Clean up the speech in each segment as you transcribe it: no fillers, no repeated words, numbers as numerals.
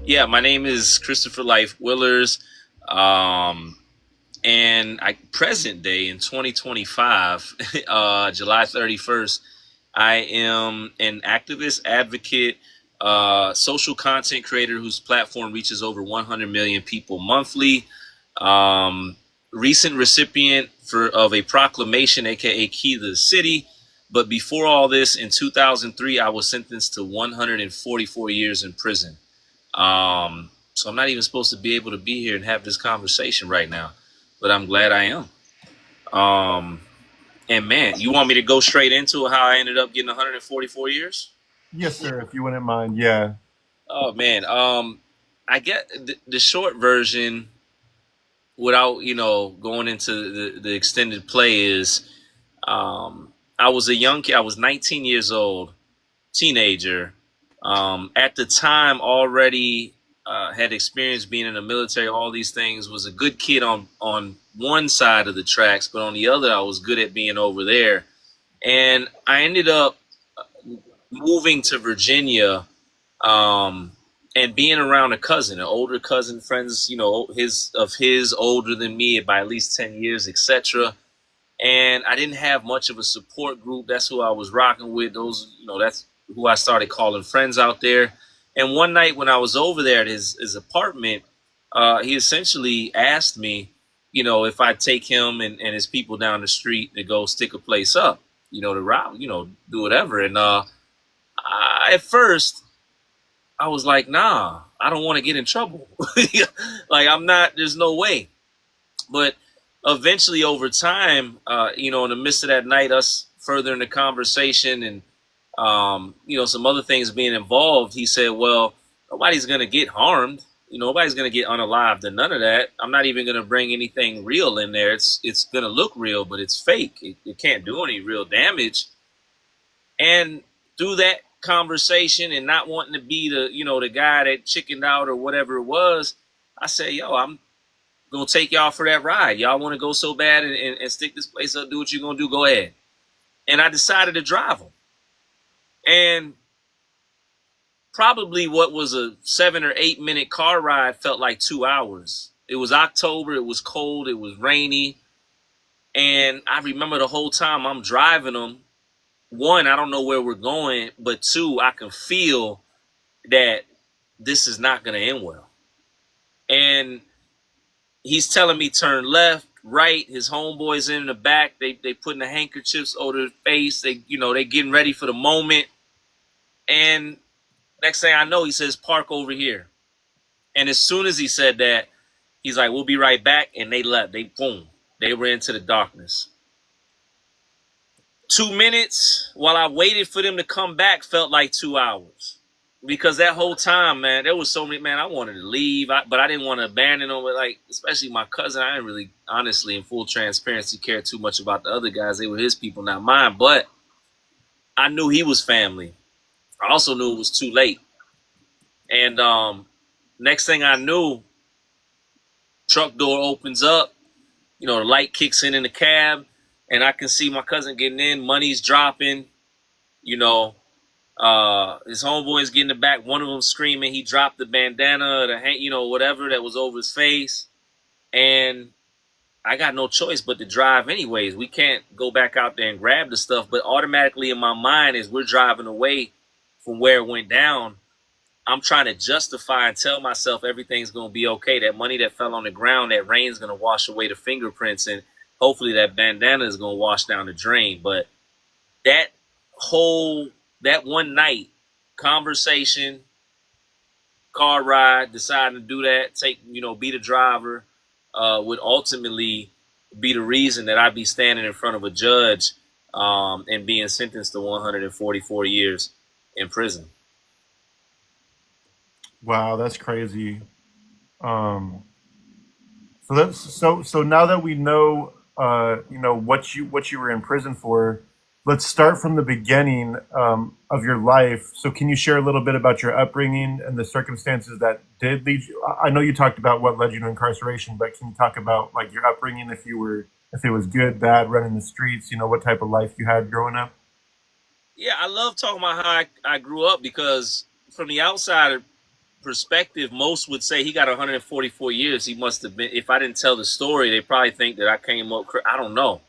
Yeah, my name is Christopher Life Willars. Um, and present day in 2025, July 31st, I am an activist, advocate, social content creator whose platform reaches over 100 million people monthly. Um, Recent recipient of a proclamation, aka Key to the City. But before all this, in 2003, I was sentenced to 144 years in prison. So I'm not even supposed to be able to be here and have this conversation right now, but I'm glad I am. Um, and man, you want me to go straight into how I ended up getting 144 years? Yes, sir, if you wouldn't mind. Yeah. Oh man, I get the short version without going into the extended play is I was a young kid. I was 19 years old, teenager. At the time, already had experience being in the military. All these things, was a good kid on one side of the tracks, but on the other, I was good at being over there. And I ended up moving to Virginia, um, and being around a cousin, an older cousin, friends, his older than me by at least 10 years, etc. And I didn't have much of a support group. That's who I was rocking with. That's who I started calling friends out there. And one night when I was over there at his apartment, he essentially asked me, if I'd take him and his people down the street to go stick a place up, to route, do whatever. And at first, I was like, nah, I don't want to get in trouble. Like, I'm not, there's no way. But eventually, over time, in the midst of that night, us furthering the conversation and, some other things being involved, he said, well, nobody's going to get harmed. Nobody's going to get unalived and none of that. I'm not even going to bring anything real in there. It's going to look real, but it's fake. It can't do any real damage. And through that conversation and not wanting to be the guy that chickened out or whatever it was, I said, yo, I'm gonna take y'all for that ride. Y'all want to go so bad and stick this place up, do what you're gonna do, go ahead. And I decided to drive them. And probably what was a 7 or 8 minute car ride felt like 2 hours. It was October, it was cold, it was rainy. And I remember the whole time I'm driving them, one, I don't know where we're going, but two, I can feel that this is not gonna end well. And he's telling me turn left, right. His homeboys in the back. They putting the handkerchiefs over their face. They getting ready for the moment. And next thing I know, he says park over here. And as soon as he said that, he's like, we'll be right back. And they left. They ran into the darkness. 2 minutes while I waited for them to come back felt like 2 hours. Because that whole time, man, there was so many, man, I wanted to leave, but I didn't want to abandon them. But like, especially my cousin, I didn't really, honestly, in full transparency, care too much about the other guys. They were his people, not mine. But I knew he was family. I also knew it was too late. And next thing I knew, truck door opens up. The light kicks in the cab, and I can see my cousin getting in. Money's dropping. You know, his homeboys get in the back. One of them screaming. He dropped the bandana, whatever that was over his face. And I got no choice but to drive anyways. We can't go back out there and grab the stuff. But automatically in my mind, as we're driving away from where it went down, I'm trying to justify and tell myself everything's going to be okay. That money that fell on the ground, that rain's going to wash away the fingerprints, and hopefully that bandana is going to wash down the drain. But that that one night conversation, car ride, deciding to do that, be the driver, would ultimately be the reason that I'd be standing in front of a judge, and being sentenced to 144 years in prison. Wow, that's crazy. Um, so now that we know, what you were in prison for, let's start from the beginning of your life. So can you share a little bit about your upbringing and the circumstances that did lead you? I know you talked about what led you to incarceration, but can you talk about like your upbringing, if it was good, bad, running the streets, what type of life you had growing up? Yeah, I love talking about how I grew up because from the outside perspective, most would say he got 144 years. He must have been. If I didn't tell the story, they probably think that I came up. I don't know,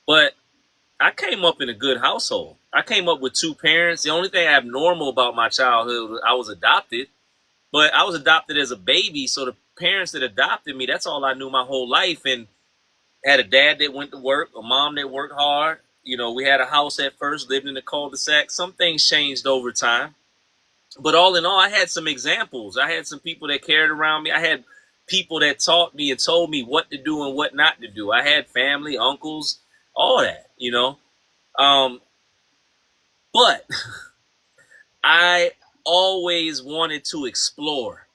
but I came up in a good household. I came up with two parents. The only thing abnormal about my childhood was I was adopted, but I was adopted as a baby. So the parents that adopted me, that's all I knew my whole life. And had a dad that went to work, a mom that worked hard. You know, we had a house at first, lived in the cul-de-sac. Some things changed over time. But all in all, I had some examples. I had some people that cared around me. I had people that taught me and told me what to do and what not to do. I had family, uncles, all that, you know. Um, but I always wanted to explore.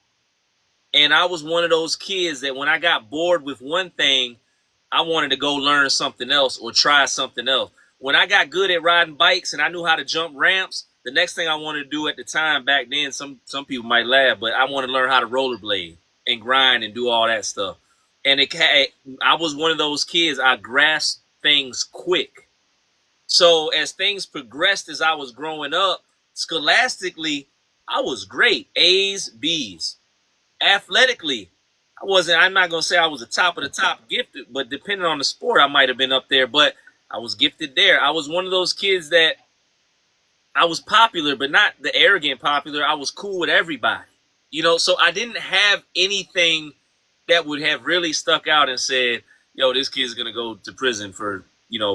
And I was one of those kids that when I got bored with one thing, I wanted to go learn something else or try something else. When I got good at riding bikes and I knew how to jump ramps, the next thing I wanted to do at the time back then, some people might laugh, but I wanted to learn how to rollerblade and grind and do all that stuff. And I was one of those kids. I grasped things quick. So as things progressed as I was growing up, scholastically, I was great. A's, B's. Athletically, I'm not going to say I was the top of the top gifted, but depending on the sport, I might have been up there, but I was gifted there. I was one of those kids that I was popular, but not the arrogant popular. I was cool with everybody, you know, so I didn't have anything that would have really stuck out and said, yo, this kid's going to go to prison for,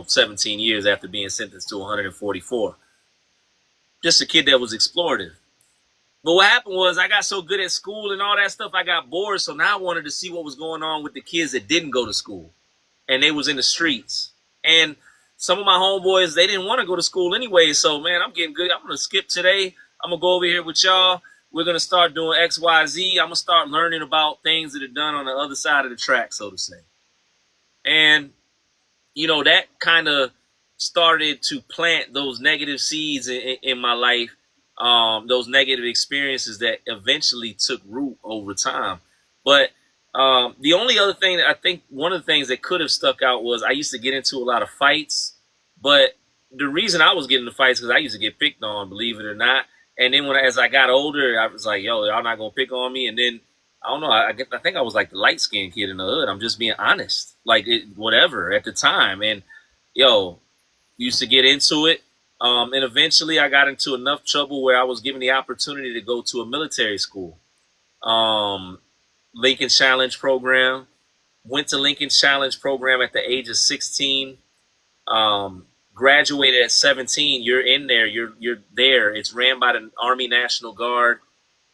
17 years after being sentenced to 144. Just a kid that was explorative. But what happened was I got so good at school and all that stuff, I got bored. So now I wanted to see what was going on with the kids that didn't go to school. And they was in the streets. And some of my homeboys, they didn't want to go to school anyway. So, man, I'm getting good. I'm going to skip today. I'm going to go over here with y'all. We're going to start doing X, Y, Z. I'm going to start learning about things that are done on the other side of the track, so to say. And, that kind of started to plant those negative seeds in my life. Those negative experiences that eventually took root over time. But the only other thing that I think one of the things that could have stuck out was I used to get into a lot of fights. But the reason I was getting into fights because I used to get picked on, believe it or not. And then as I got older, I was like, yo, y'all not going to pick on me. And then, I don't know, I think I was like the light-skinned kid in the hood. I'm just being honest. Like, whatever at the time. And, used to get into it. And eventually I got into enough trouble where I was given the opportunity to go to a military school. Lincoln Challenge program. Went to Lincoln Challenge program at the age of 16. Graduated at 17. You're in there. You're there. It's ran by the Army National Guard.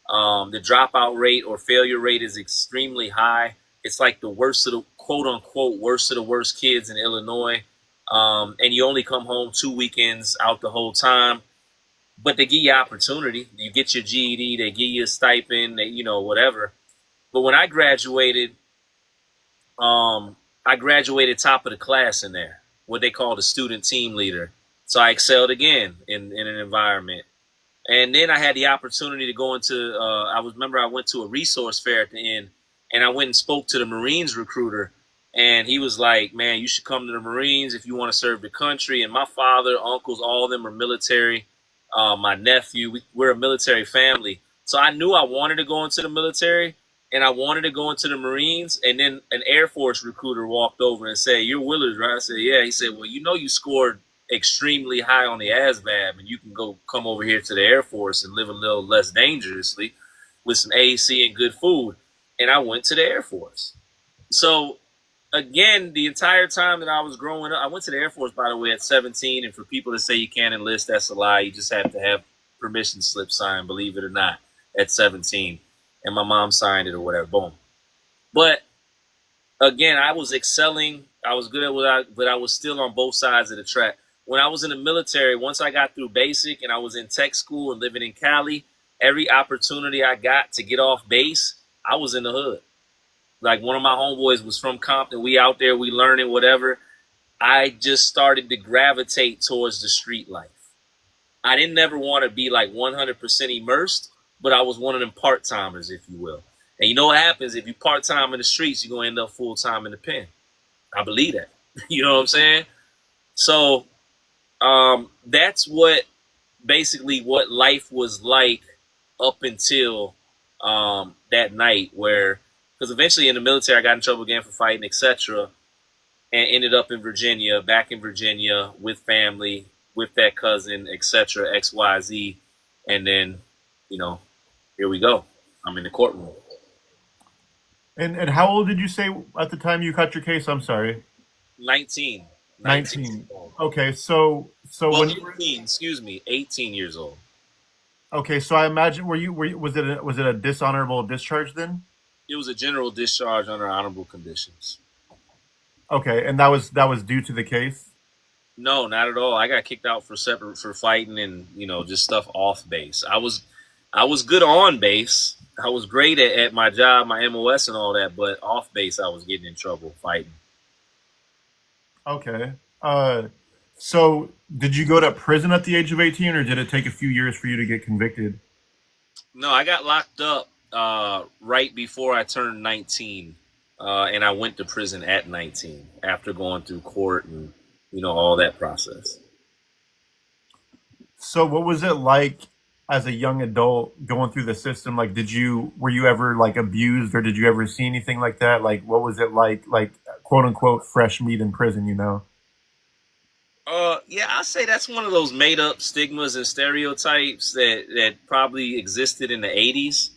The dropout rate or failure rate is extremely high. It's like the worst of the quote unquote worst of the worst kids in Illinois. And you only come home 2 weekends out the whole time, but they give you opportunity. You get your GED, they give you a stipend, whatever. But when I graduated top of the class in there, what they call the student team leader. So I excelled again in an environment. And then I had the opportunity to go into, I went to a resource fair at the end, and I went and spoke to the Marines recruiter. And he was like, man, you should come to the Marines if you want to serve the country. And my father, uncles, all of them are military. My nephew, we're a military family. So I knew I wanted to go into the military and I wanted to go into the Marines. And then an Air Force recruiter walked over and said, you're Willars, right? I said, yeah. He said, well, you scored extremely high on the ASVAB and you can come over here to the Air Force and live a little less dangerously with some AC and good food. And I went to the Air Force. So again, the entire time that I was growing up, I went to the Air Force, by the way, at 17. And for people to say you can't enlist, that's a lie. You just have to have permission slip signed, believe it or not, at 17. And my mom signed it or whatever. Boom. But again, I was excelling. I was good at but I was still on both sides of the track. When I was in the military, once I got through basic and I was in tech school and living in Cali, every opportunity I got to get off base, I was in the hood. Like one of my homeboys was from Compton. We out there, we learning whatever. I just started to gravitate towards the street life. I didn't never want to be like 100% immersed, but I was one of them part-timers, if you will. And you know what happens? If you part-time in the streets, you're going to end up full-time in the pen. I believe that. You know what I'm saying? So that's what basically what life was like up until that night where, because eventually in the military I got in trouble again for fighting, etc., and ended up in Virginia, back in Virginia with family, with that cousin, etc., XYZ, and then, you know, here we go. I'm in the courtroom. And how old did you say at the time you cut your case? I'm sorry. 19, 19 years 19. old. Okay, so Well, when you were 18, excuse me, 18 years old. okay, so I imagine were you was it a dishonorable discharge then? It was a general discharge under honorable conditions. Okay, and that was due to the case. No, not at all. I got kicked out for separate for fighting and, just stuff off base. I was good on base. I was great at my job, my MOS and all that, but off base I was getting in trouble fighting. Okay. Uh, so did you go to prison at the age of 18, or did it take a few years for you to get convicted? No, I got locked up right before I turned 19, and I went to prison at 19 after going through court and all that process. So what was it like as a young adult going through the system? Like, were you ever like abused, or did you ever see anything like that? Like, what was it like quote unquote fresh meat in prison? Yeah, I say that's one of those made up stigmas and stereotypes that probably existed in the 80s.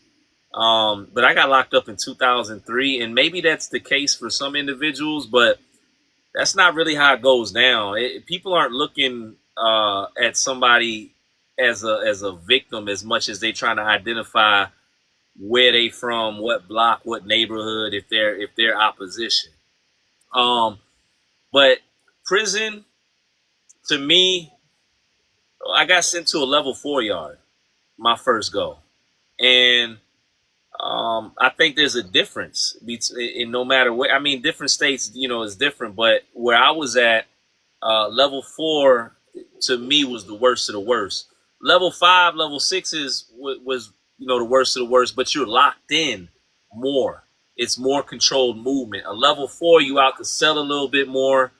But I got locked up in 2003, and maybe that's the case for some individuals, but that's not really how it goes down. People aren't looking at somebody as a victim as much as they trying to identify where they from, what block, what neighborhood, if they're opposition. Um, but prison to me, I got sent to a level 4 yard my first go, and I think there's a difference in no matter where. I mean, different states, is different, but where I was at, level 4 to me was the worst of the worst. Level 5, level 6 was the worst of the worst, but you're locked in more. It's more controlled movement. A level 4, you out to sell a little bit more,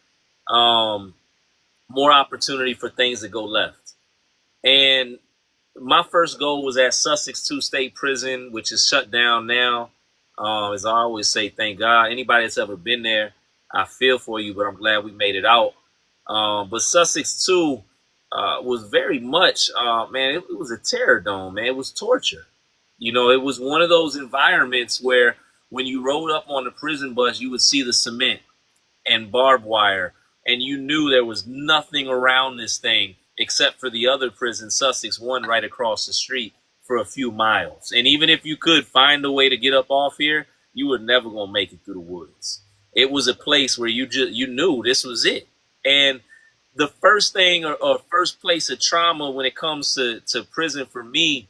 um, more opportunity for things to go left. And my first goal was at Sussex 2 State Prison, which is shut down now. As I always say, thank God. Anybody that's ever been there, I feel for you, but I'm glad we made it out. But Sussex 2 was very much, man, it was a terror dome, man. It was torture. It was one of those environments where when you rode up on the prison bus, you would see the cement and barbed wire, and you knew there was nothing around this thing except for the other prison, Sussex 1, right across the street for a few miles. And even if you could find a way to get up off here, you were never gonna make it through the woods. It was a place where you knew this was it. And the first thing or first place of trauma when it comes to prison for me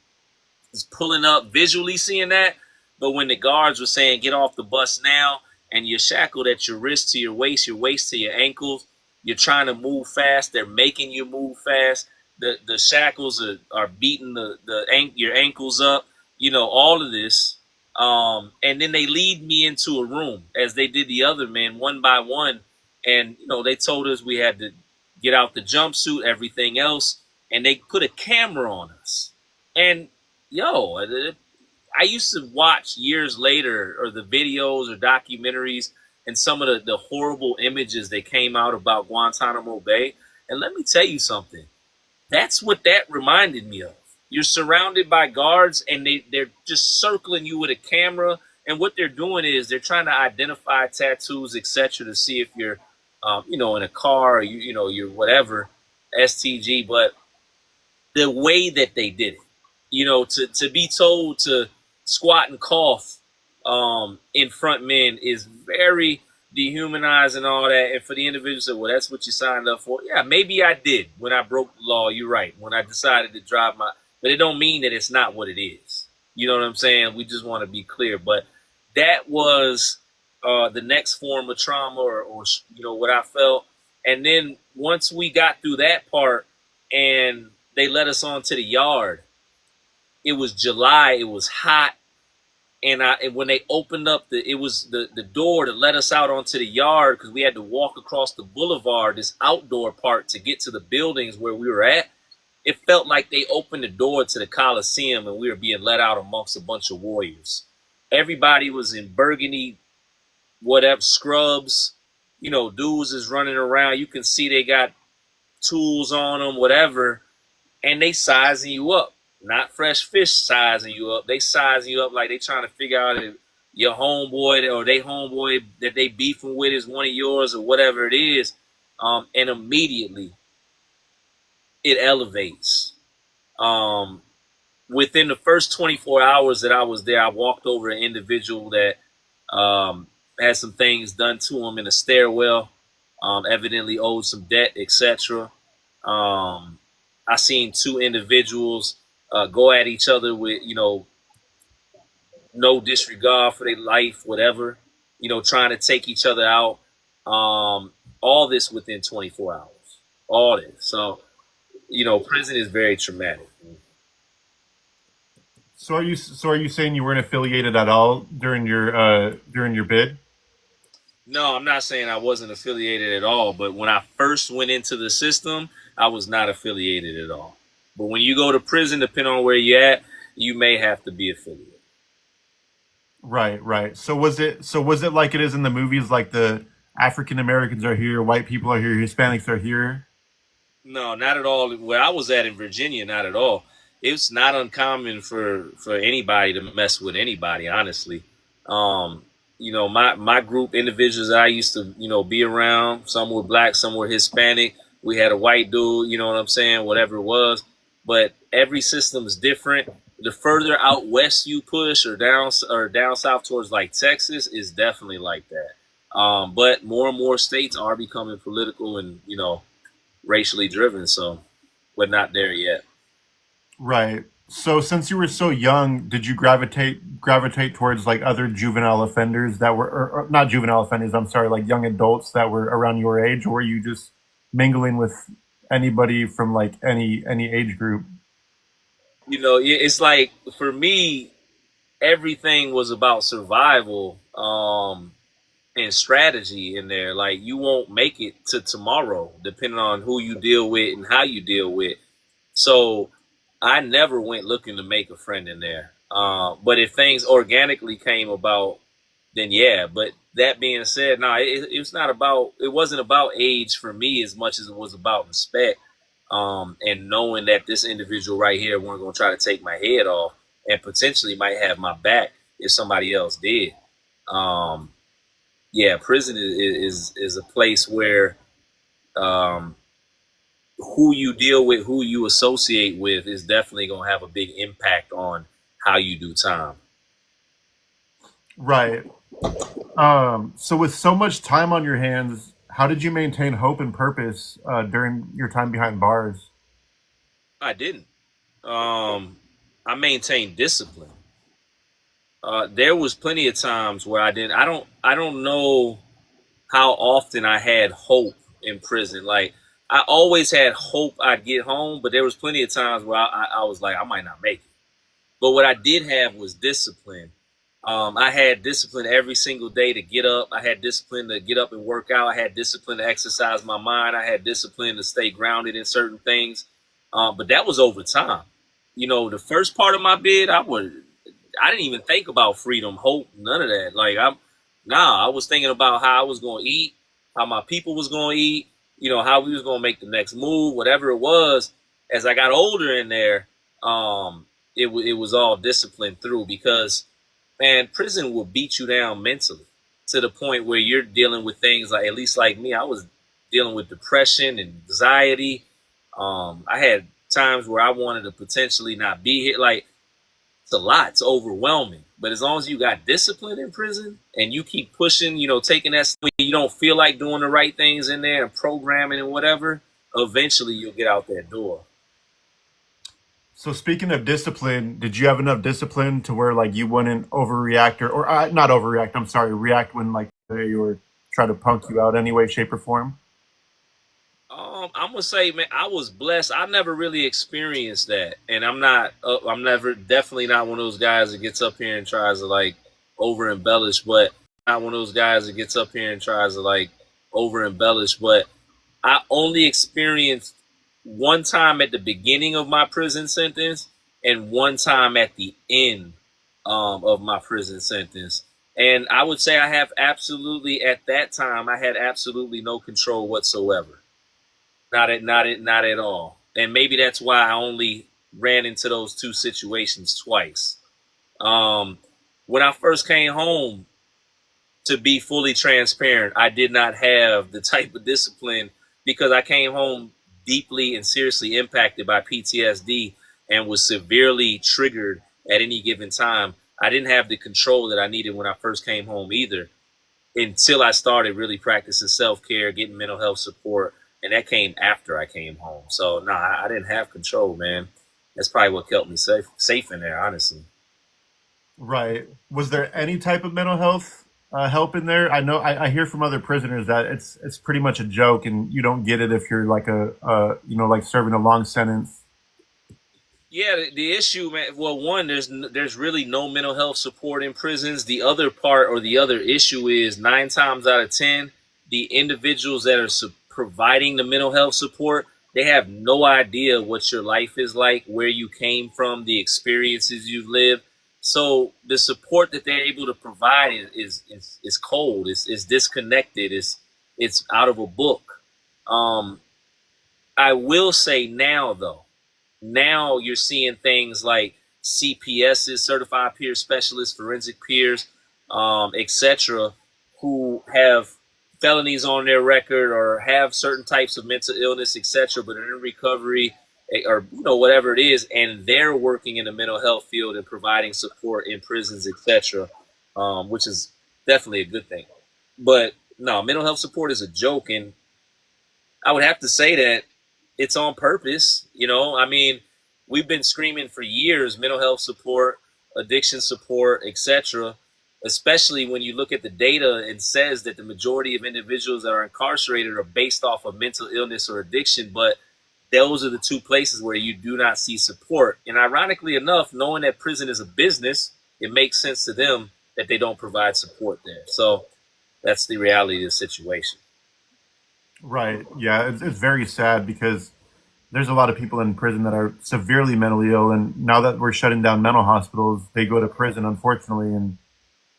is pulling up, visually seeing that. But when the guards were saying, get off the bus now, and you're shackled at your wrist to your waist to your ankles, you're trying to move fast. They're making you move fast. The shackles are beating your ankles up. All of this. And then they lead me into a room as they did the other men one by one. And, they told us we had to get out the jumpsuit, everything else. And they put a camera on us. And, I used to watch years later or the videos or documentaries and some of the horrible images that came out about Guantanamo Bay. And let me tell you something. That's what that reminded me of. You're surrounded by guards, and they're just circling you with a camera. And what they're doing is they're trying to identify tattoos, etc., to see if you're, in a car or you're whatever, STG. But the way that they did it, to be told to squat and cough in front men is very dehumanizing and all that. And for the individual to say, well, that's what you signed up for. Yeah, maybe I did when I broke the law. You're right. When I decided to drive but it don't mean that it's not what it is. You know what I'm saying? We just want to be clear. But that was the next form of trauma or what I felt. And then once we got through that part and they let us onto the yard, it was July. It was hot. And when they opened up it was the door to let us out onto the yard, because we had to walk across the boulevard, this outdoor part, to get to the buildings where we were at. it felt like they opened the door to the Coliseum and we were being let out amongst a bunch of warriors. Everybody was in burgundy, whatever scrubs. Dudes is running around. You can see they got tools on them, whatever, and they sizing you up. Not fresh fish sizing you up. They sizing you up like they trying to figure out if your homeboy or they homeboy that they beefing with is one of yours or whatever it is. And immediately it elevates. Um, Within the first 24 hours that I was there, I walked over an individual that had some things done to him in a stairwell, evidently owed some debt, etc. I seen two individuals go at each other with, no disregard for their life, whatever, trying to take each other out. All this within 24 hours. All this. So, prison is very traumatic. So are you saying you weren't affiliated at all during your bid? No, I'm not saying I wasn't affiliated at all, but when I first went into the system, I was not affiliated at all. But when you go to prison, depending on where you're at, you may have to be affiliated. Right, right. So was it like it is in the movies, like the African Americans are here, white people are here, Hispanics are here? No, not at all. Where I was at in Virginia, not at all. It's not uncommon for anybody to mess with anybody. Honestly, um, my group individuals that I used to be around. Some were black, some were Hispanic. We had a white dude. You know what I'm saying? Whatever it was, but every system is different. The further out west you push, or down south towards like Texas, is definitely like that. But more and more states are becoming political and racially driven. So we're not there yet. Right. So since you were so young, did you gravitate towards like other juvenile offenders that were, or not juvenile offenders, I'm sorry, like young adults that were around your age, or were you just mingling with anybody from like any age group? It's like for me, everything was about survival and strategy in there. Like you won't make it to tomorrow, depending on who you deal with and how you deal with. So I never went looking to make a friend in there. But if things organically came about, then yeah. But that being said, no, it's not about. It wasn't about age for me as much as it was about respect, and knowing that this individual right here weren't going to try to take my head off and potentially might have my back if somebody else did. Um, yeah, prison is a place where um, who you deal with, who you associate with, is definitely going to have a big impact on how you do time. Right. So with so much time on your hands, how did you maintain hope and purpose during your time behind bars? I didn't. Um, I maintained discipline. There was plenty of times where I didn't. I don't know how often I had hope in prison. Like I always had hope I'd get home, but there was plenty of times where I was like, I might not make it. But what I did have was discipline. I had discipline every single day to get up. I had discipline to get up and work out. I had discipline to exercise my mind. I had discipline to stay grounded in certain things. But that was over time. The first part of my bid, I didn't even think about freedom, hope, none of that. Like I was thinking about how I was going to eat, how my people was going to eat, how we was going to make the next move, whatever it was. As I got older in there, it was all disciplined through because man, prison will beat you down mentally to the point where you're dealing with things like, at least like me, I was dealing with depression and anxiety. I had times where I wanted to potentially not be here. Like it's a lot. It's overwhelming. But as long as you got discipline in prison and you keep pushing, taking that when you don't feel like doing the right things in there and programming and whatever, eventually you'll get out that door. So speaking of discipline, did you have enough discipline to where like you wouldn't overreact or not overreact? I'm sorry, react when like they were try to punk you out any way, shape, or form? I'm gonna say, man, I was blessed. I never really experienced that, and I'm not. I'm never, definitely not one of those guys that gets up here and tries to like over embellish. But not one of those guys that gets up here and tries to like over embellish. But I only experienced one time at the beginning of my prison sentence and one time at the end of my prison sentence. And I would say I have absolutely, at that time, I had absolutely no control whatsoever. Not at all. And maybe that's why I only ran into those two situations twice. Um, when I first came home, to be fully transparent, I did not have the type of discipline because I came home deeply and seriously impacted by PTSD and was severely triggered at any given time. I didn't have the control that I needed when I first came home either until I started really practicing self care, getting mental health support, and that came after I came home. So no, I didn't have control, man. That's probably what kept me safe in there, honestly. Right. Was there any type of mental health help in there? I know I hear from other prisoners that it's pretty much a joke, and you don't get it if you're like like serving a long sentence. Yeah, the issue, man. Well, one, there's really no mental health support in prisons. The other part or the other issue is 9 times out of 10, the individuals that are providing the mental health support, they have no idea what your life is like, where you came from, the experiences you've lived. So the support that they're able to provide is cold. It's disconnected. It's out of a book. Um, I will say now though, now you're seeing things like CPSs, certified peer specialists, forensic peers, etc., who have felonies on their record or have certain types of mental illness, etc., but are in recovery or whatever it is, and they're working in the mental health field and providing support in prisons, etc., which is definitely a good thing. But no, mental health support is a joke, and I would have to say that it's on purpose. I mean, we've been screaming for years mental health support, addiction support, etc. Especially when you look at the data and says that the majority of individuals that are incarcerated are based off of mental illness or addiction, but those are the two places where you do not see support. And ironically enough, knowing that prison is a business, it makes sense to them that they don't provide support there. So that's the reality of the situation. Right. Yeah, it's very sad because there's a lot of people in prison that are severely mentally ill, and now that we're shutting down mental hospitals, they go to prison, unfortunately, and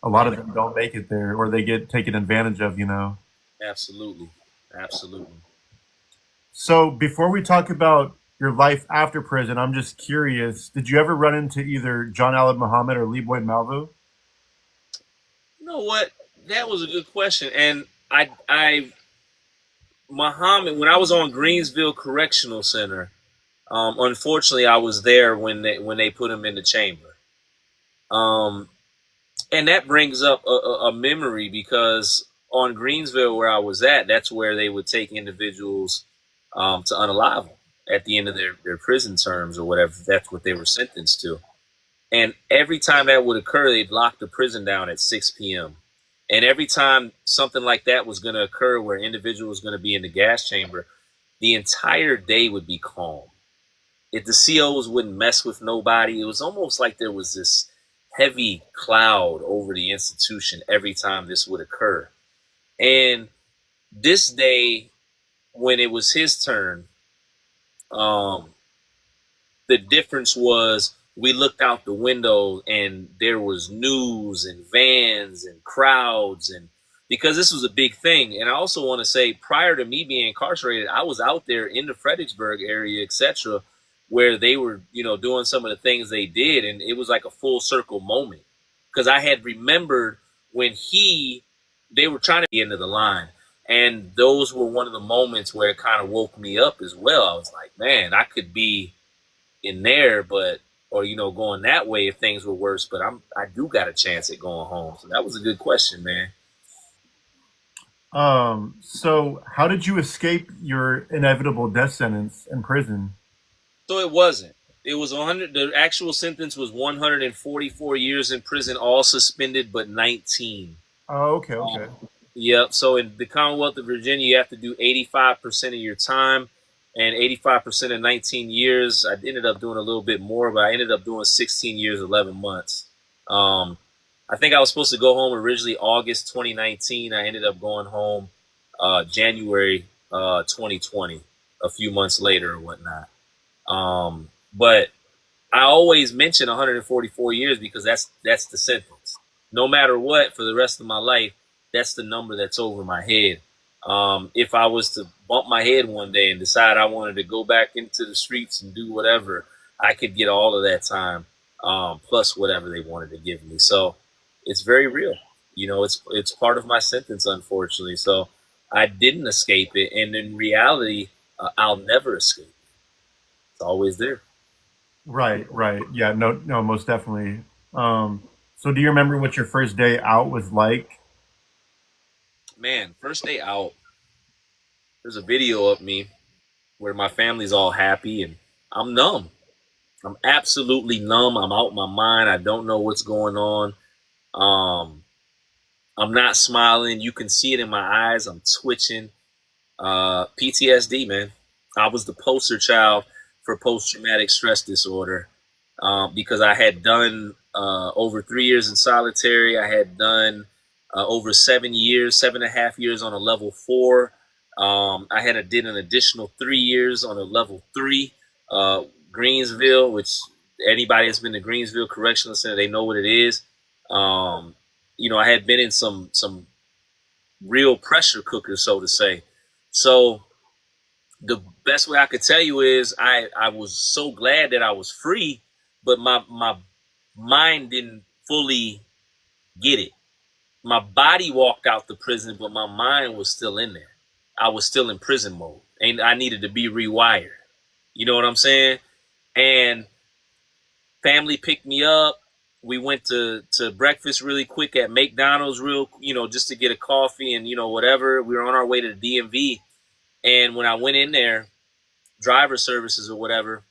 a lot of them don't make it there, or they get taken advantage of. Absolutely. Absolutely. So before we talk about your life after prison, I'm just curious: did you ever run into either John Allen Muhammad or Lee Boyd Malvo? You know what? That was a good question. And Muhammad, when I was on Greensville Correctional Center, unfortunately, I was there when they put him in the chamber. Um, and that brings up a memory because on Greensville, where I was at, that's where they would take individuals to unalive them at the end of their prison terms or whatever. That's what they were sentenced to. And every time that would occur, they'd lock the prison down at 6 p.m. And every time something like that was going to occur where an individual was going to be in the gas chamber, the entire day would be calm. If the COs wouldn't mess with nobody, it was almost like there was this heavy cloud over the institution every time this would occur. And this day, when it was his turn, um, the difference was we looked out the window and there was news and vans and crowds, and because this was a big thing. And I also want to say, prior to me being incarcerated, I was out there in the Fredericksburg area, etc., where they were doing some of the things they did, and it was like a full circle moment because I had remembered when they were trying to get into the line, and those were one of the moments where it kind of woke me up as well. I was like, man, I could be in there, but or going that way if things were worse. But I do got a chance at going home. So that was a good question, man. So how did you escape your inevitable death sentence in prison? So it wasn't. It was 100. The actual sentence was 144 years in prison, all suspended, but 19. Oh, okay, Um, okay. Yep. So in the Commonwealth of Virginia, you have to do 85% of your time, and 85% of 19 years. I ended up doing a little bit more, but I ended up doing 16 years, 11 months. Um, I think I was supposed to go home originally August 2019. I ended up going home January 2020. a few months later or whatnot. But I always mention 144 years because that's the sentence. No matter what, for the rest of my life, that's the number that's over my head. If I was to bump my head one day and decide I wanted to go back into the streets and do whatever, I could get all of that time, plus whatever they wanted to give me. So it's very real. It's part of my sentence, unfortunately. So I didn't escape it, and in reality, I'll never escape. It's always there. Right, right. Yeah, no, no, most definitely. So do you remember what your first day out was like? Man, first day out, there's a video of me where my family's all happy and I'm numb. I'm absolutely numb. I'm out my mind. I don't know what's going on. Um, I'm not smiling. You can see it in my eyes. I'm twitching. PTSD, man. I was the poster child for post traumatic stress disorder, because I had done over 3 years in solitary. I had done over 7 years, 7.5 years on a level 4. Did an additional 3 years on a level 3, Greensville, which anybody that's been to Greensville Correctional Center, they know what it is. I had been in some real pressure cookers, so to say. So the best way I could tell you is I was so glad that I was free, but my mind didn't fully get it. My body walked out the prison, but my mind was still in there. I was still in prison mode, and I needed to be rewired. You know what I'm saying? And family picked me up. We went to breakfast really quick at McDonald's, just to get a coffee and whatever. We were on our way to the DMV, and when I went in there, driver services or whatever,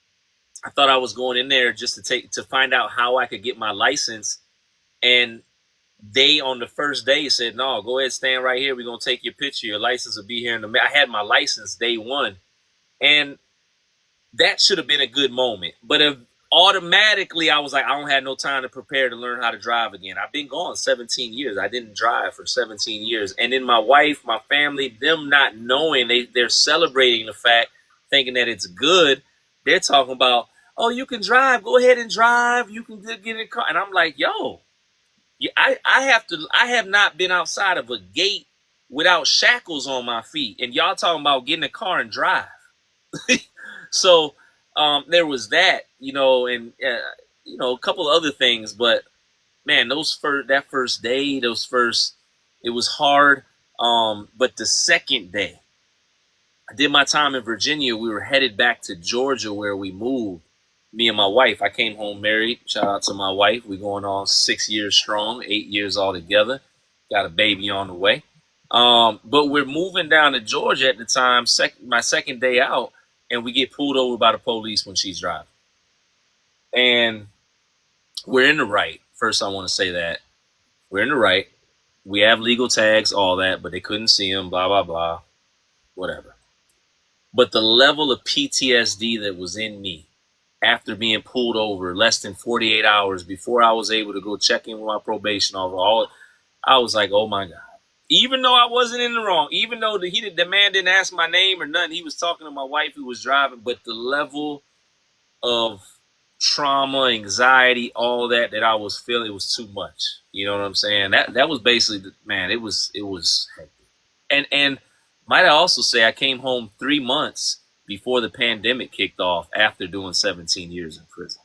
I thought I was going in there just to find out how I could get my license. And they on the first day said, "No, go ahead, stand right here. We're gonna take your picture. Your license will be here in the." I had my license day one, and that should have been a good moment. But if automatically I was like, I don't have no time to prepare to learn how to drive again. I've been gone 17 years. I didn't drive for 17 years. And then my wife, my family, them not knowing, they're celebrating the fact, thinking that it's good. They're talking about, oh, you can drive. Go ahead and drive. You can get in a car. And I'm like, yo, I have not been outside of a gate without shackles on my feet. And y'all talking about getting a car and drive. So there was that, and a couple of other things. But man, that first day, it was hard. But the second day, I did my time in Virginia. We were headed back to Georgia where we moved. Me and my wife. I came home married. Shout out to my wife. We're going on 6 years strong, 8 years all together. Got a baby on the way. But we're moving down to Georgia at the time, my second day out, and we get pulled over by the police when she's driving. And we're in the right. First, I want to say that. We're in the right. We have legal tags, all that, but they couldn't see them, blah, blah, blah, whatever. But the level of PTSD that was in me after being pulled over less than 48 hours before I was able to go check in with my probation officer, I was like, oh my God. Even though I wasn't in the wrong, even though the man didn't ask my name or nothing, he was talking to my wife who was driving, but the level of trauma, anxiety, all that I was feeling, it was too much. You know what I'm saying? That was basically, man, it was hectic. And might I also say I came home 3 months before the pandemic kicked off after doing 17 years in prison.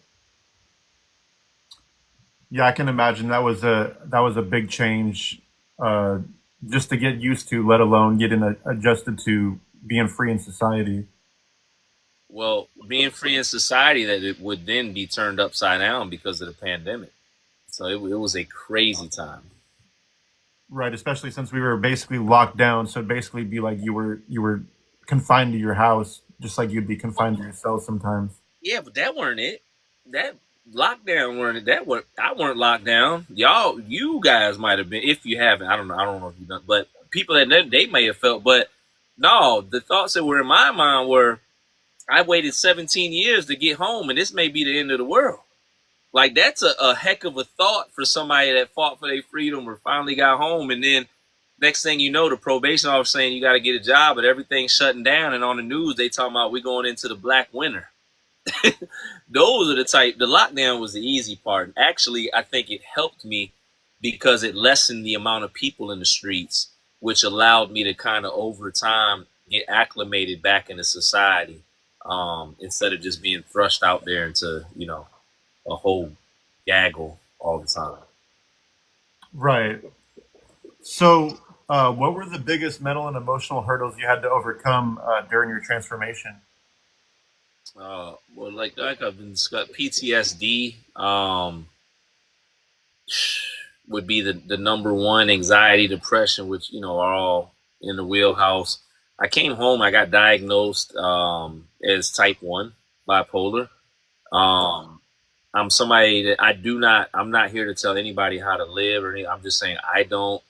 Yeah, I can imagine that was a big change, just to get used to, let alone getting adjusted to being free in society. Well, being free in society, that it would then be turned upside down because of the pandemic. So it was a crazy time. Right, especially since we were basically locked down, so it'd basically be like you were confined to your house, just like you'd be confined to your cell sometimes. Yeah, but that weren't it. That lockdown weren't it. I weren't locked down. You guys might have been. If you haven't, I don't know. I don't know if you've done. But people they may have felt. But no, the thoughts that were in my mind were, I waited 17 years to get home, and this may be the end of the world. Like, that's a heck of a thought for somebody that fought for their freedom or finally got home, and then Next thing you know, the probation officer saying you got to get a job, but everything's shutting down. And on the news, they talking about we going into the black winter. Those are the type. The lockdown was the easy part. Actually, I think it helped me because it lessened the amount of people in the streets, which allowed me to kind of over time get acclimated back into society, instead of just being thrust out there into a whole gaggle all the time. Right. So, what were the biggest mental and emotional hurdles you had to overcome during your transformation? Well, like I've been discussed, PTSD would be the number one. Anxiety, depression, which are all in the wheelhouse. I came home. I got diagnosed as type 1 bipolar. Um, I'm somebody that I do not. I'm not here to tell anybody how to live or anything. I'm just saying I don't,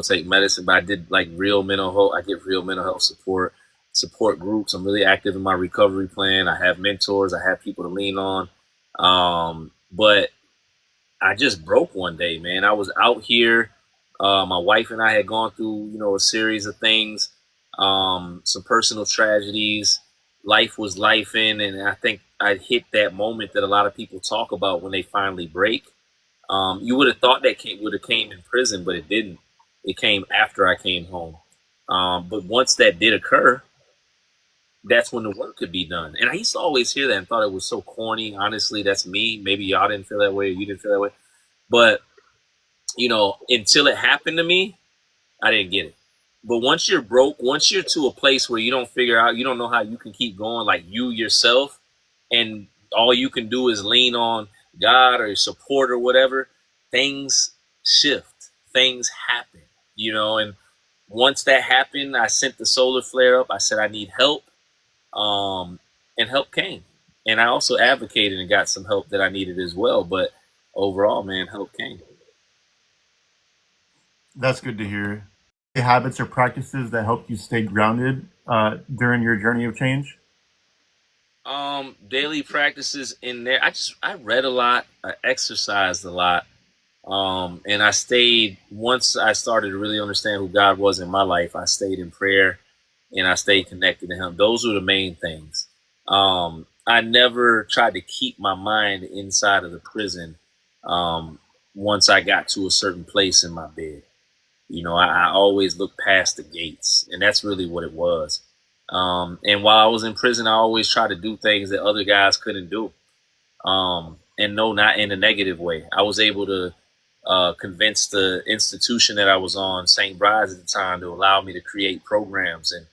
take medicine. But I did like real mental health. I get real mental health support groups. I'm really active in my recovery plan. I have mentors. I have people to lean on. But I just broke one day, man. I was out here. My wife and I had gone through, a series of things, some personal tragedies. Life was life in, and I think I hit that moment that a lot of people talk about when they finally break. You would have thought that would have came in prison, but it didn't. It came after I came home. But once that did occur, that's when the work could be done. And I used to always hear that and thought it was so corny. Honestly, that's me. Maybe y'all didn't feel that way or you didn't feel that way. But, until it happened to me, I didn't get it. But once you're broke, once you're to a place where you don't figure out, you don't know how you can keep going, like you yourself, and all you can do is lean on God or support or whatever, things shift, things happen, and once that happened, I sent the solar flare up. I said, I need help. Um, and help came. And I also advocated and got some help that I needed as well. But overall, man, help came. That's good to hear. Habits or practices that helped you stay grounded during your journey of change? Daily practices in there. I read a lot. I exercised a lot. And I stayed once I started to really understand who God was in my life. I stayed in prayer and I stayed connected to Him. Those were the main things. I never tried to keep my mind inside of the prison. Um, Once I got to a certain place in my bed, I always looked past the gates, and that's really what it was. And while I was in prison, I always tried to do things that other guys couldn't do. And no, not in a negative way. I was able to convince the institution that I was on, St. Bride's at the time, to allow me to create programs and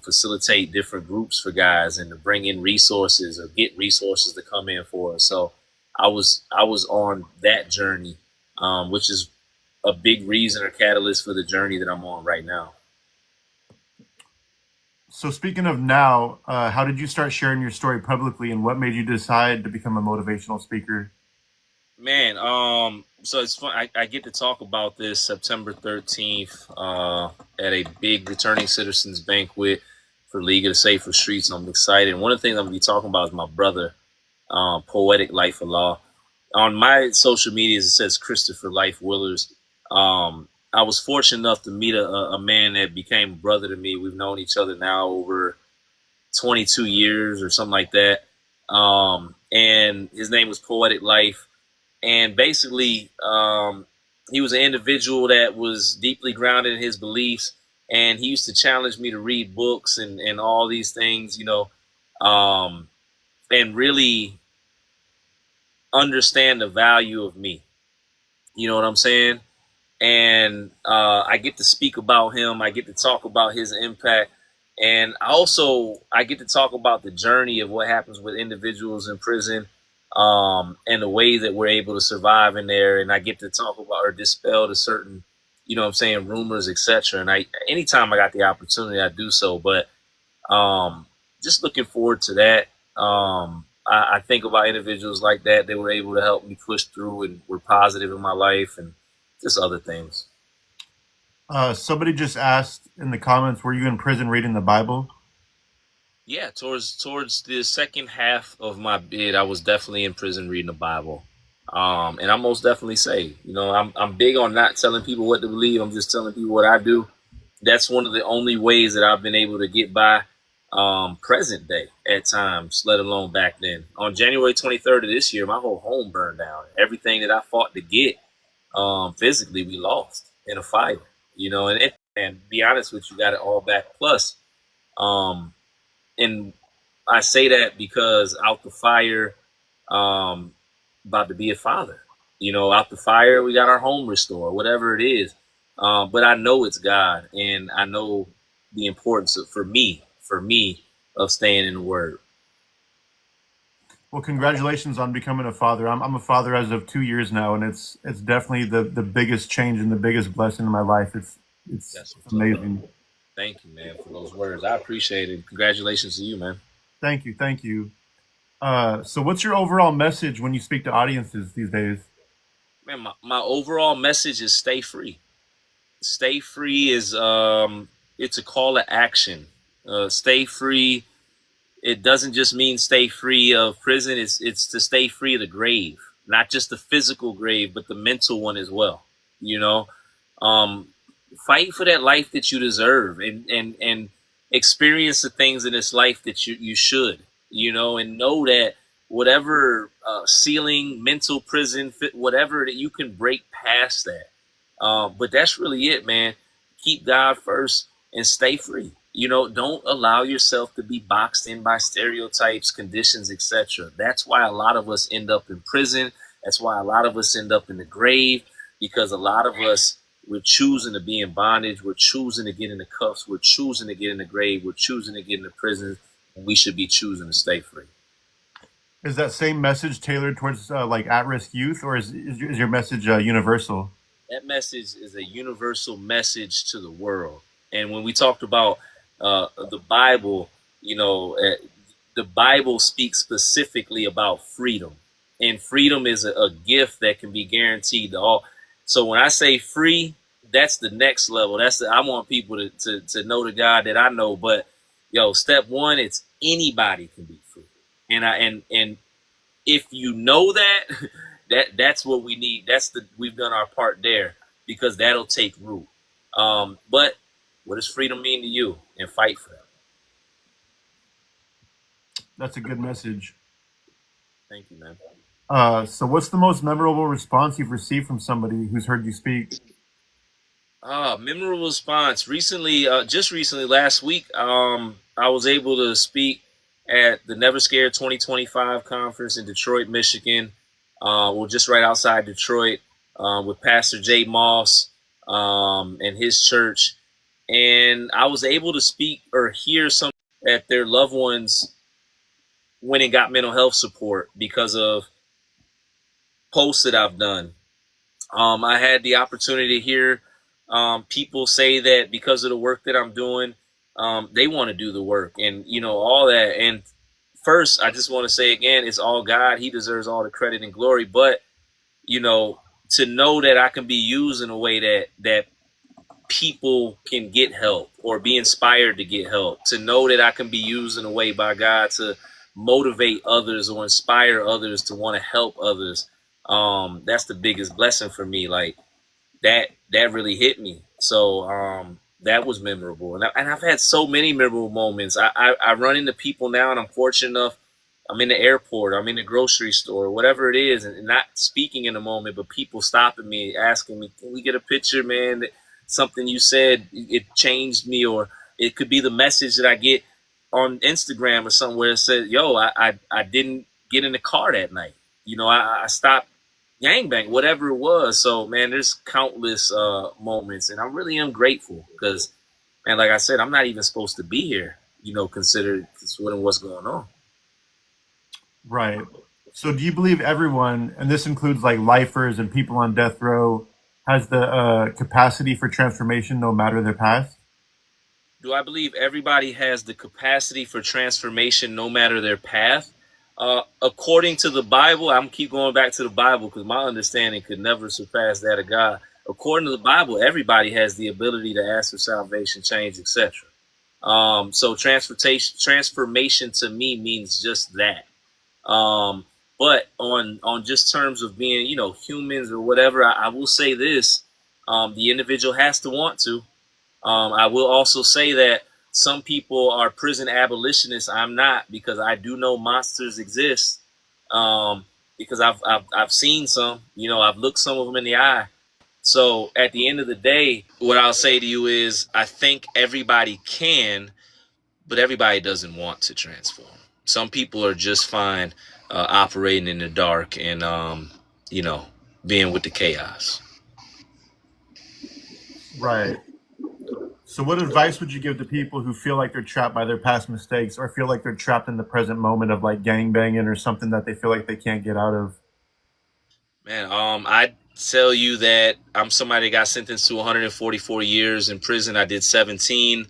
facilitate different groups for guys and to bring in resources or get resources to come in for us. So I was on that journey, which is a big reason or catalyst for the journey that I'm on right now. So, speaking of now, how did you start sharing your story publicly, and what made you decide to become a motivational speaker? Man, so it's fun. I get to talk about this September 13th at a big returning citizens banquet for League of the Safer Streets. And I'm excited. And one of the things I'm going to be talking about is my brother, Poetic Life of Law. On my social medias, it says Christopher Life Willars. I was fortunate enough to meet a man that became a brother to me. We've known each other now over 22 years or something like that. And his name was Poetic Life. And basically, he was an individual that was deeply grounded in his beliefs. And he used to challenge me to read books and all these things, and really understand the value of me. You know what I'm saying? And I get to speak about him. I get to talk about his impact, and also I get to talk about the journey of what happens with individuals in prison, and the way that we're able to survive in there. And I get to talk about or dispel the certain, what I'm saying, rumors, etc. And anytime I got the opportunity, I do so. But just looking forward to that. I think about individuals like that. They were able to help me push through and were positive in my life and just other things. Somebody just asked in the comments, were you in prison reading the Bible? Yeah, towards the second half of my bid, I was definitely in prison reading the Bible. And I most definitely say, I'm big on not telling people what to believe. I'm just telling people what I do. That's one of the only ways that I've been able to get by present day at times, let alone back then. On January 23rd of this year, my whole home burned down. Everything that I fought to get physically, we lost in a fire. And be honest with you, got it all back. Plus, um, and I say that because out the fire, um, about to be a father. Out the fire, we got our home restored, whatever it is. But I know it's God, and I know the importance for me, of staying in the Word. Well, congratulations on becoming a father. I'm a father as of 2 years now, and it's definitely the biggest change and the biggest blessing in my life. That's It's what's up. amazing. Thank you, man, for those words. I appreciate it. Congratulations to you, man. Thank you, thank you. So, what's your overall message when you speak to audiences these days? Man, my overall message is stay free. Stay free is it's a call to action. Stay free, it doesn't just mean stay free of prison. It's to stay free of the grave, not just the physical grave, but the mental one as well. You know, um, fight for that life that you deserve, and experience the things in this life that you should. And know that whatever ceiling, mental prison, whatever, that you can break past that. But that's really it, man. Keep God first and stay free. Don't allow yourself to be boxed in by stereotypes, conditions, etc. That's why a lot of us end up in prison. That's why a lot of us end up in the grave, because a lot of us, we're choosing to be in bondage. We're choosing to get in the cuffs. We're choosing to get in the grave. We're choosing to get in the prison. And we should be choosing to stay free. Is that same message tailored towards like at-risk youth, or is your message universal? That message is a universal message to the world. And when we talked about the Bible, the Bible speaks specifically about freedom, and freedom is a gift that can be guaranteed to all. So when I say free, that's the next level. I want people to know the God that I know. But step one, it's anybody can be free, and if you know that, that's what we need. We've done our part there, because that'll take root. But what does freedom mean to you? And fight for that. That's a good message. Thank you, man. So, what's the most memorable response you've received from somebody who's heard you speak? Memorable response. Just recently, last week, I was able to speak at the Never Scared 2025 conference in Detroit, Michigan. Well, just right outside Detroit, with Pastor Jay Moss, and his church. And I was able to speak or hear some that their loved ones went and got mental health support because of posts that I've done. I had the opportunity to hear people say that because of the work that I'm doing, they want to do the work, and all that. And first, I just want to say again, it's all God. He deserves all the credit and glory. But you know, to know that I can be used in a way that people can get help or be inspired to get help, to know that I can be used in a way by God to motivate others or inspire others to want to help others. That's the biggest blessing for me. Like that really hit me. So that was memorable, and I've had so many memorable moments. I run into people now, and I'm fortunate enough. I'm in the airport, I'm in the grocery store, whatever it is, and not speaking in a moment, but people stopping me, asking me, "Can we get a picture, man? Something you said, it changed me," or it could be the message that I get on Instagram or somewhere that says, "Yo, I didn't get in the car that night. I stopped gangbang," whatever it was. So man, there's countless moments, and I really am grateful because, man, like I said, I'm not even supposed to be here. Considered what's going on. Right. So, do you believe everyone, and this includes like lifers and people on death row, has the capacity for transformation no matter their past? Do I believe everybody has the capacity for transformation no matter their path? According to the Bible, I'm keep going back to the Bible because my understanding could never surpass that of God. According to the Bible, everybody has the ability to ask for salvation, change, etc. So transformation to me means just that. Um, But on just terms of being, humans or whatever, I will say this: the individual has to want to. I will also say that some people are prison abolitionists. I'm not, because I do know monsters exist. Um, because I've seen some. I've looked some of them in the eye. So at the end of the day, what I'll say to you is, I think everybody can, but everybody doesn't want to transform. Some people are just fine operating in the dark and you know being with the chaos. Right. So, what advice would you give to people who feel like they're trapped by their past mistakes, or feel like they're trapped in the present moment of like gang banging or something that they feel like they can't get out of? Man, I tell you that I'm somebody that got sentenced to 144 years in prison. I did 17.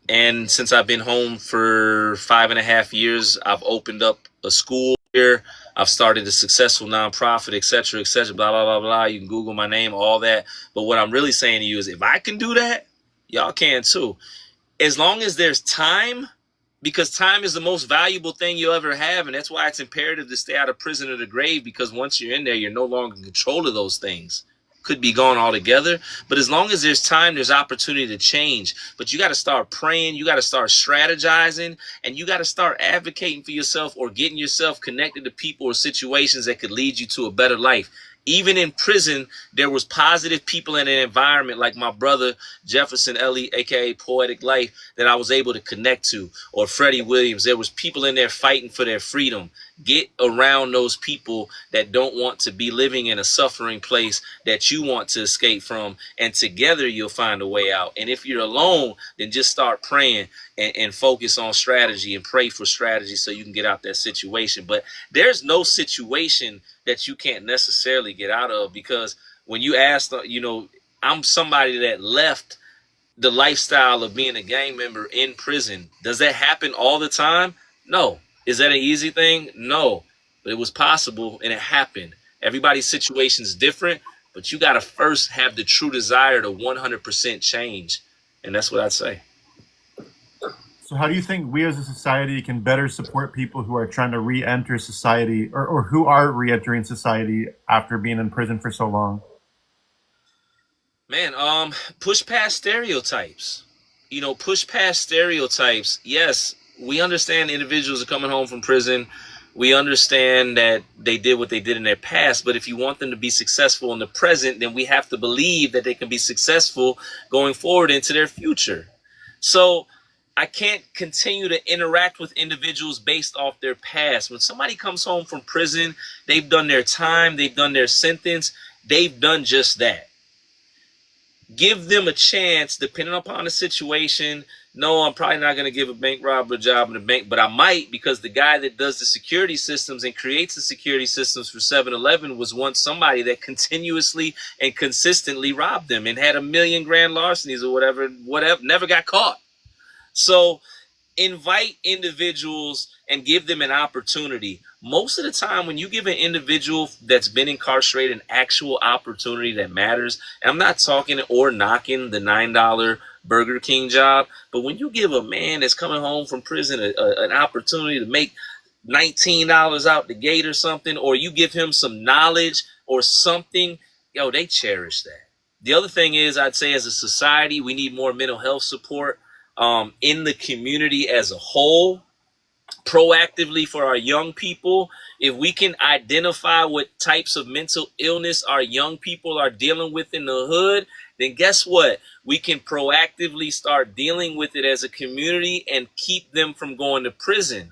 And since I've been home for 5.5 years, I've opened up a school here. I've started a successful nonprofit, et cetera, blah, blah, blah, blah. You can Google my name, all that. But what I'm really saying to you is, if I can do that, y'all can too. As long as there's time, because time is the most valuable thing you'll ever have, and that's why it's imperative to stay out of prison or the grave, because once you're in there, you're no longer in control of those things. Could be gone altogether, but as long as there's time, there's opportunity to change. But you got to start praying, you got to start strategizing, and you got to start advocating for yourself, or getting yourself connected to people or situations that could lead you to a better life. Even in prison, there was positive people in an environment, like my brother Jefferson Ellie, aka Poetic Life, that I was able to connect to, or Freddie Williams. There was people in there fighting for their freedom. Get around those people that don't want to be living in a suffering place that you want to escape from, and together you'll find a way out. And if you're alone, then just start praying and focus on strategy and pray for strategy so you can get out that situation. But there's no situation that you can't necessarily get out of, because when you ask, I'm somebody that left the lifestyle of being a gang member in prison. Does that happen all the time? No. Is that an easy thing? No. But it was possible, and it happened. Everybody's situation is different, but you got to first have the true desire to 100% change. And that's what I'd say. So, how do you think we as a society can better support people who are trying to re enter society, or who are re entering society after being in prison for so long? Man, push past stereotypes. Push past stereotypes. Yes, we understand individuals are coming home from prison. We understand that they did what they did in their past, but if you want them to be successful in the present, then we have to believe that they can be successful going forward into their future. So I can't continue to interact with individuals based off their past. When somebody comes home from prison, they've done their time, they've done their sentence, they've done just that. Give them a chance, depending upon the situation. No, I'm probably not going to give a bank robber a job in the bank, but I might, because the guy that does the security systems and creates the security systems for 7-Eleven was once somebody that continuously and consistently robbed them and had a million grand larcenies or whatever, never got caught. So invite individuals and give them an opportunity. Most of the time, when you give an individual that's been incarcerated an actual opportunity that matters, and I'm not talking or knocking the $9 Burger King job, but when you give a man that's coming home from prison an opportunity to make $19 out the gate or something, or you give him some knowledge or something, they cherish that. The other thing is, I'd say as a society, we need more mental health support in the community as a whole, proactively for our young people. If we can identify what types of mental illness our young people are dealing with in the hood, then guess what? We can proactively start dealing with it as a community and keep them from going to prison.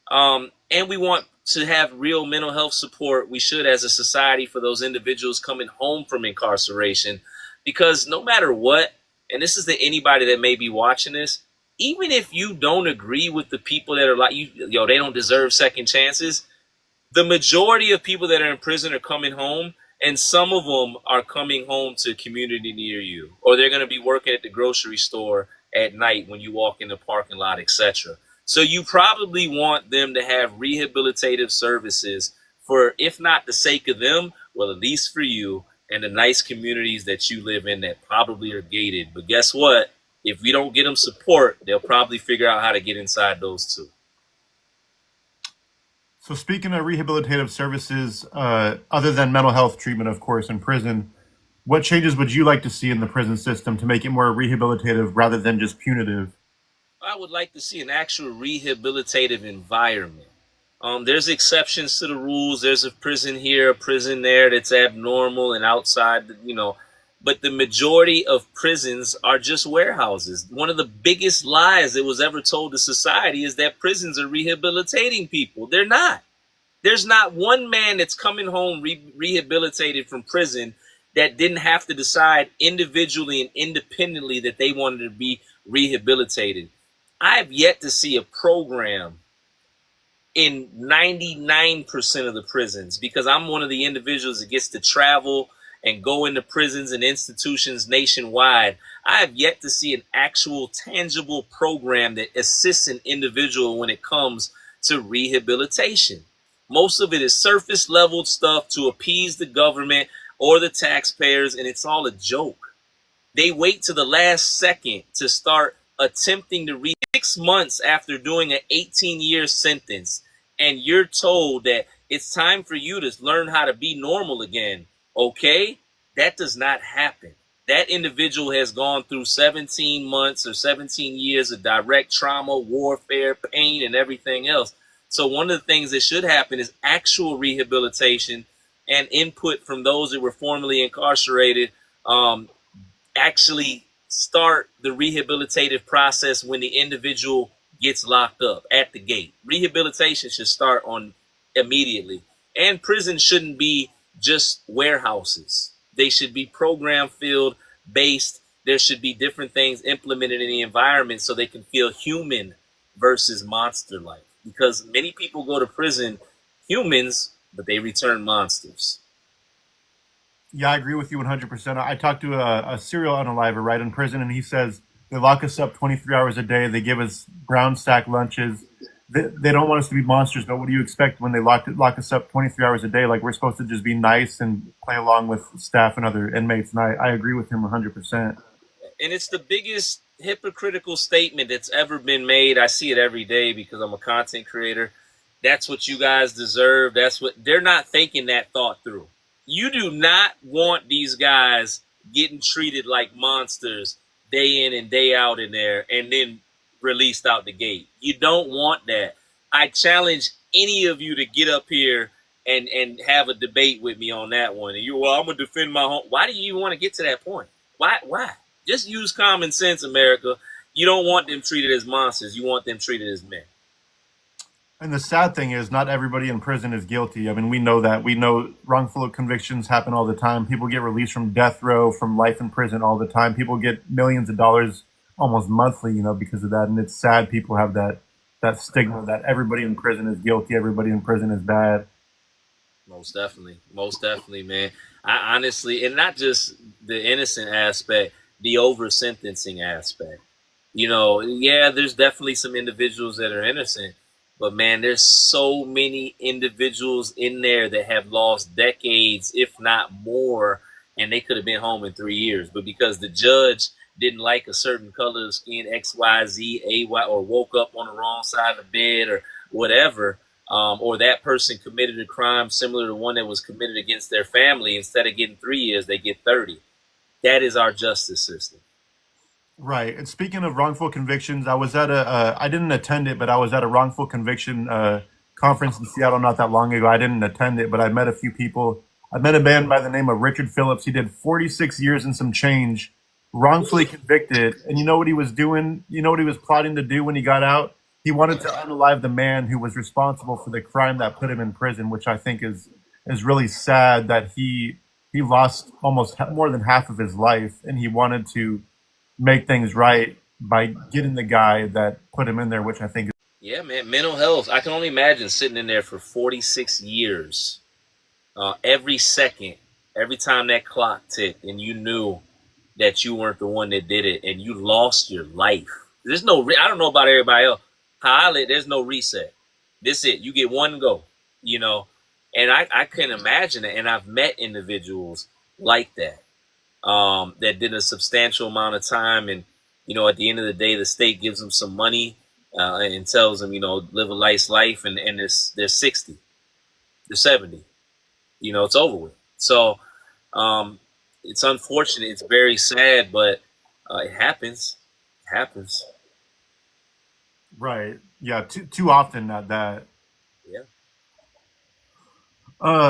And we want to have real mental health support. We should, as a society, for those individuals coming home from incarceration, because no matter what, and this is to anybody that may be watching this, even if you don't agree with the people that are like you, they don't deserve second chances. The majority of people that are in prison are coming home, and some of them are coming home to a community near you, or they're going to be working at the grocery store at night when you walk in the parking lot, etc. So you probably want them to have rehabilitative services for, if not the sake of them, well, at least for you and the nice communities that you live in that probably are gated. But guess what? If we don't get them support, they'll probably figure out how to get inside those too. So speaking of rehabilitative services, other than mental health treatment, of course, in prison, what changes would you like to see in the prison system to make it more rehabilitative rather than just punitive? I would like to see an actual rehabilitative environment. There's exceptions to the rules. There's a prison here, a prison there that's abnormal and outside, but the majority of prisons are just warehouses. One of the biggest lies that was ever told to society is that prisons are rehabilitating people. They're not. There's not one man that's coming home rehabilitated from prison that didn't have to decide individually and independently that they wanted to be rehabilitated. I have yet to see a program in 99% of the prisons, because I'm one of the individuals that gets to travel and go into prisons and institutions nationwide. I have yet to see an actual tangible program that assists an individual when it comes to rehabilitation. Most of it is surface level stuff to appease the government or the taxpayers, and it's all a joke. They wait to the last second to start attempting to 6 months after doing an 18-year sentence, and you're told that it's time for you to learn how to be normal again. Okay? That does not happen. That individual has gone through 17 months or 17 years of direct trauma, warfare, pain, and everything else. So one of the things that should happen is actual rehabilitation and input from those that were formerly incarcerated, actually start the rehabilitative process when the individual gets locked up at the gate. Rehabilitation should start on immediately. And prisons shouldn't be just warehouses. They should be program field based. There should be different things implemented in the environment so they can feel human versus monster like. Because many people go to prison humans, but they return monsters. Yeah, I agree with you 100%. I talked to a serial unaliver right in prison, and he says they lock us up 23 hours a day. They give us brown stack lunches. They don't want us to be monsters, but what do you expect when they lock us up 23 hours a day? Like, we're supposed to just be nice and play along with staff and other inmates. And I agree with him 100%. And it's the biggest hypocritical statement that's ever been made. I see it every day because I'm a content creator. That's what you guys deserve. That's what they're not thinking that thought through. You do not want these guys getting treated like monsters day in and day out in there and then released out the gate. You don't want that. I challenge any of you to get up here and have a debate with me on that one. And I'm gonna defend my home. Why do you even want to get to that point? Why? Just use common sense, America. You don't want them treated as monsters. You want them treated as men. And the sad thing is, not everybody in prison is guilty. I mean, we know that. We know wrongful convictions happen all the time. People get released from death row, from life in prison all the time. People get millions of dollars almost monthly, because of that. And it's sad people have that stigma that everybody in prison is guilty, everybody in prison is bad. Most definitely, man. I honestly, and not just the innocent aspect, the over sentencing aspect. Yeah, there's definitely some individuals that are innocent, but man, there's so many individuals in there that have lost decades, if not more, and they could have been home in 3 years. But because the judge didn't like a certain color of skin, X, Y, Z, A, Y, or woke up on the wrong side of the bed or whatever, or that person committed a crime similar to one that was committed against their family, instead of getting 3 years, they get 30. That is our justice system. Right. And speaking of wrongful convictions, I was at I didn't attend it, but I was at a wrongful conviction conference in Seattle not that long ago. I didn't attend it, but I met a few people. I met a man by the name of Richard Phillips. He did 46 years and some change, wrongfully convicted. And you know what he was doing? You know what he was plotting to do when he got out? He wanted to unalive the man who was responsible for the crime that put him in prison, which I think is really sad that he lost almost more than half of his life, and he wanted to make things right by getting the guy that put him in there, which I think is. Yeah, man, mental health. I can only imagine sitting in there for 46 years, every second, every time that clock ticked, and you knew that you weren't the one that did it, and you lost your life. There's no, I don't know about everybody else. How I live, there's no reset. This it. You get one go, and I can imagine it. And I've met individuals like that, that did a substantial amount of time, and at the end of the day, the state gives them some money, and tells them, live a nice life, and they're 60, they're 70. It's over with. So um, it's unfortunate. It's very sad, but it happens. It happens. Right. Yeah. Too often at that. Yeah.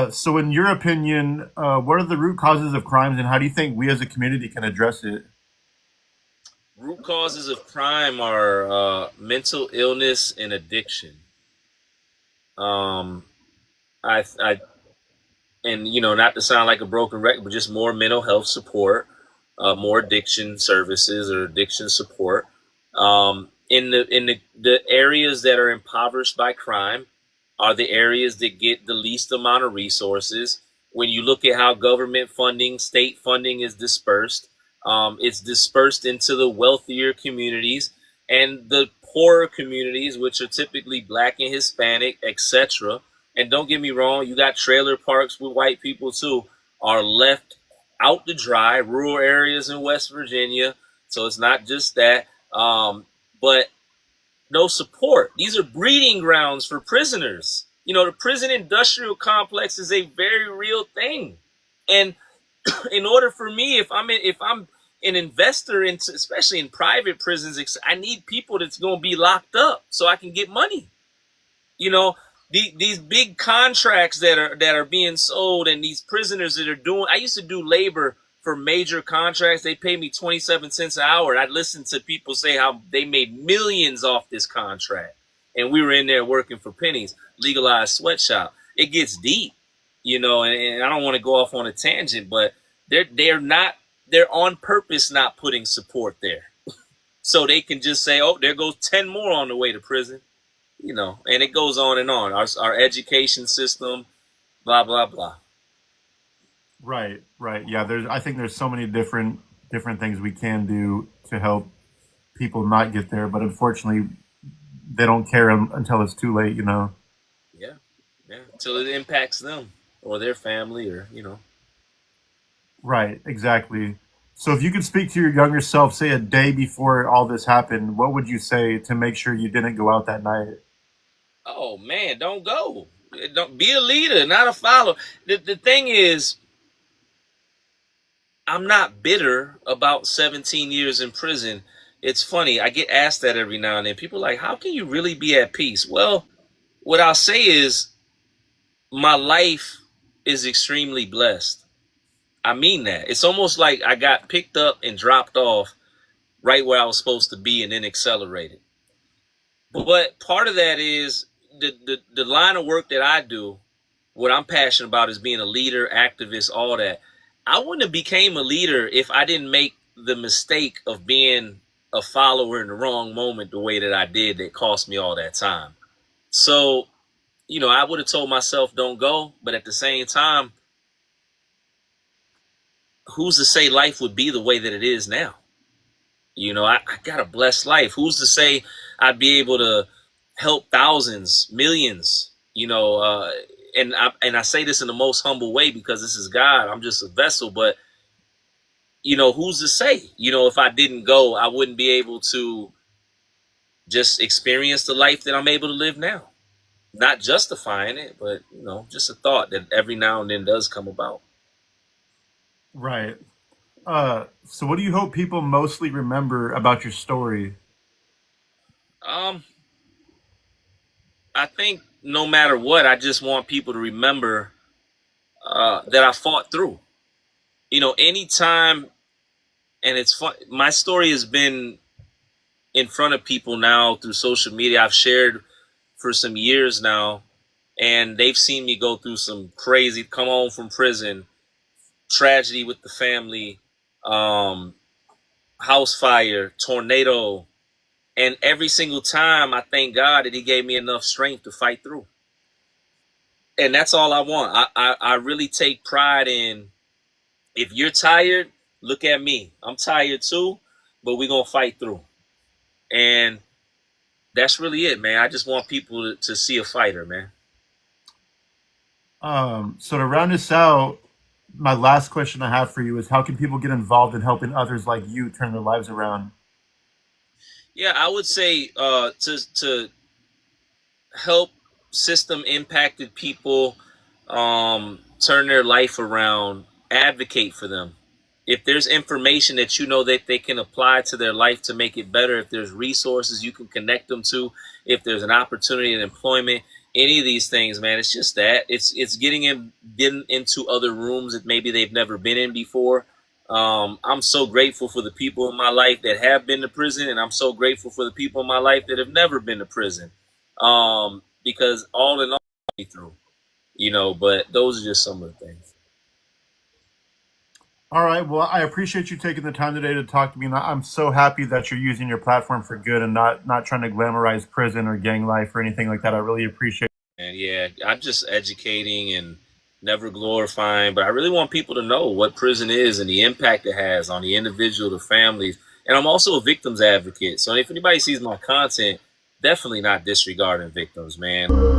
So, in your opinion, what are the root causes of crimes, and how do you think we as a community can address it? Root causes of crime are mental illness and addiction. Um, I and not to sound like a broken record, but just more mental health support, more addiction services or addiction support. In the areas that are impoverished by crime are the areas that get the least amount of resources. When you look at how government funding, state funding is dispersed, it's dispersed into the wealthier communities and the poorer communities, which are typically black and Hispanic, etc. And don't get me wrong, you got trailer parks with white people too, are left out to dry, rural areas in West Virginia. So it's not just that. But no support. These are breeding grounds for prisoners. The prison industrial complex is a very real thing. And in order for me, if I'm an investor into, especially in private prisons, I need people that's going to be locked up so I can get money. You know, these big contracts that are being sold, and these prisoners that are doing. I used to do labor for major contracts. They paid me 27 cents an hour, and I'd listen to people say how they made millions off this contract, and we were in there working for pennies. Legalized sweatshop. It gets deep, and I don't want to go off on a tangent, but they're on purpose not putting support there, so they can just say, "Oh, there goes 10 more on the way to prison." And it goes on and on. Our education system, blah blah blah. Right. Right. Yeah. I think there's so many different things we can do to help people not get there, but unfortunately, they don't care until it's too late. Yeah, yeah. Until it impacts them or their family, or. Right. Exactly. So, if you could speak to your younger self, say a day before all this happened, what would you say to make sure you didn't go out that night? Oh man, don't go. Don't be a leader, not a follower. The thing is, I'm not bitter about 17 years in prison. It's funny. I get asked that every now and then. People are like, how can you really be at peace? Well, what I'll say is my life is extremely blessed. I mean that. It's almost like I got picked up and dropped off right where I was supposed to be and then accelerated. But part of that is the line of work that I do. What I'm passionate about is being a leader, activist, all that. I wouldn't have became a leader if I didn't make the mistake of being a follower in the wrong moment the way that I did, that cost me all that time. So, I would have told myself don't go, but at the same time, who's to say life would be the way that it is now? I got a blessed life. Who's to say I'd be able to help thousands, millions? And I say this in the most humble way because this is God. I'm just a vessel, but who's to say? If I didn't go, I wouldn't be able to just experience the life that I'm able to live now. Not justifying it, but just a thought that every now and then does come about. Right. So, what do you hope people mostly remember about your story? Um, I think no matter what, I just want people to remember that I fought through. Anytime, and it's fun. My story has been in front of people now through social media. I've shared for some years now, and they've seen me go through some crazy, come home from prison, tragedy with the family, um, house fire, tornado, and every single time I thank God that He gave me enough strength to fight through. And that's all I want. I really take pride in, if you're tired, look at me. I'm tired too, but we're gonna fight through. And that's really it, man. I just want people to see a fighter, man. So, to round this out, my last question I have for you is how can people get involved in helping others like you turn their lives around? Yeah, I would say to help system impacted people turn their life around, advocate for them. If there's information that you know that they can apply to their life to make it better, if there's resources you can connect them to, if there's an opportunity in employment, any of these things, man, it's just that it's getting into other rooms that maybe they've never been in before. I'm so grateful for the people in my life that have been to prison, and I'm so grateful for the people in my life that have never been to prison. Because all in all, through, but those are just some of the things. All right. Well, I appreciate you taking the time today to talk to me. And I'm so happy that you're using your platform for good and not trying to glamorize prison or gang life or anything like that. I really appreciate. And yeah, I'm just educating and never glorifying, but I really want people to know what prison is and the impact it has on the individual, the families. And I'm also a victims advocate. So if anybody sees my content, definitely not disregarding victims, man.